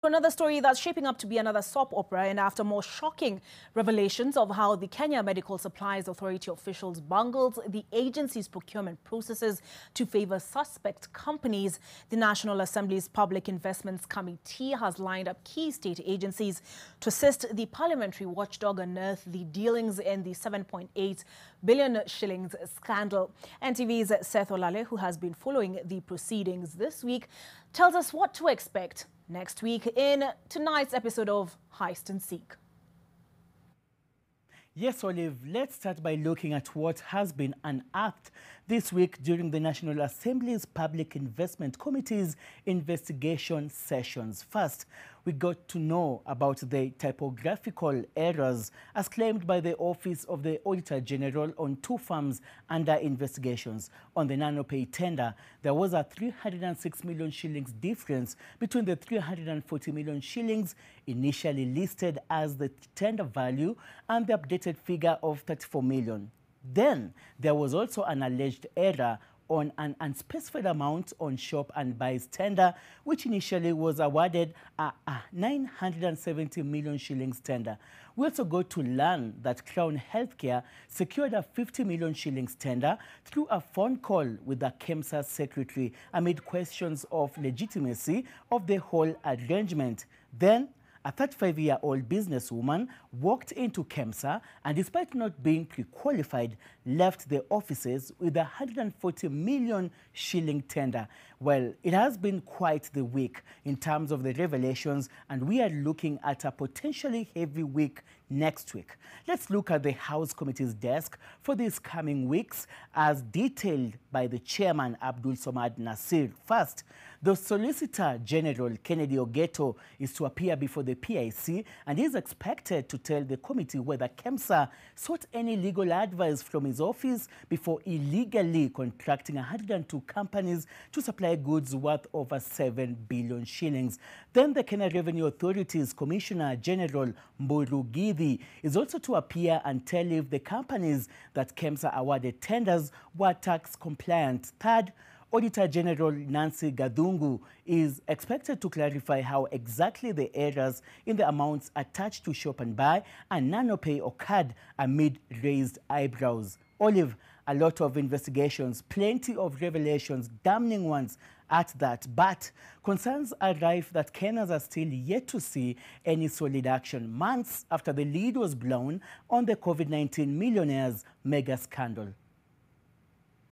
For another story that's shaping up to be another soap opera, and after more shocking revelations of how the Kenya Medical Supplies Authority officials bungled the agency's procurement processes to favor suspect companies, the National Assembly's Public Investments Committee has lined up key state agencies to assist the parliamentary watchdog unearth the dealings in the 7.8 billion shillings scandal. NTV's Seth Olale, who has been following the proceedings this week, tells us what to expect next week in tonight's episode of Heist and Seek. Yes, Olive, let's start by looking at what has been unearthed this week during the National Assembly's Public Investment Committee's investigation sessions. First, we got to know about the typographical errors as claimed by the Office of the Auditor General on two firms under investigations. On the NanoPay tender, there was a 306 million shillings difference between the 340 million shillings initially listed as the tender value and the updated figure of 34 million. Then, there was also an alleged error on an unspecified amount on Shop and Buy's tender, which initially was awarded a 970 million shillings tender. We also got to learn that Crown Healthcare secured a 50 million shillings tender through a phone call with the KEMSA secretary amid questions of legitimacy of the whole arrangement. Then, a 35-year-old businesswoman walked into KEMSA and, despite not being pre-qualified, left the offices with a 140 million shilling tender. Well, it has been quite the week in terms of the revelations, and we are looking at a potentially heavy week next week. Let's look at the House Committee's desk for these coming weeks as detailed by the chairman, Abdul Somad Nasir. First, the Solicitor General, Kennedy Ogeto, is to appear before the PIC and is expected to tell the committee whether KEMSA sought any legal advice from his office before illegally contracting 102 companies to supply goods worth over 7 billion shillings. Then the Kenya Revenue Authority's Commissioner General Mburu Gidhi is also to appear and tell if the companies that KEMSA awarded tenders were tax compliant. Third, Auditor General Nancy Gadungu is expected to clarify how exactly the errors in the amounts attached to Shop and Buy and NanoPay occurred amid raised eyebrows. Olive, a lot of investigations, plenty of revelations, damning ones at that, but concerns are rife that Kenyans are still yet to see any solid action months after the lead was blown on the COVID-19 millionaires mega scandal.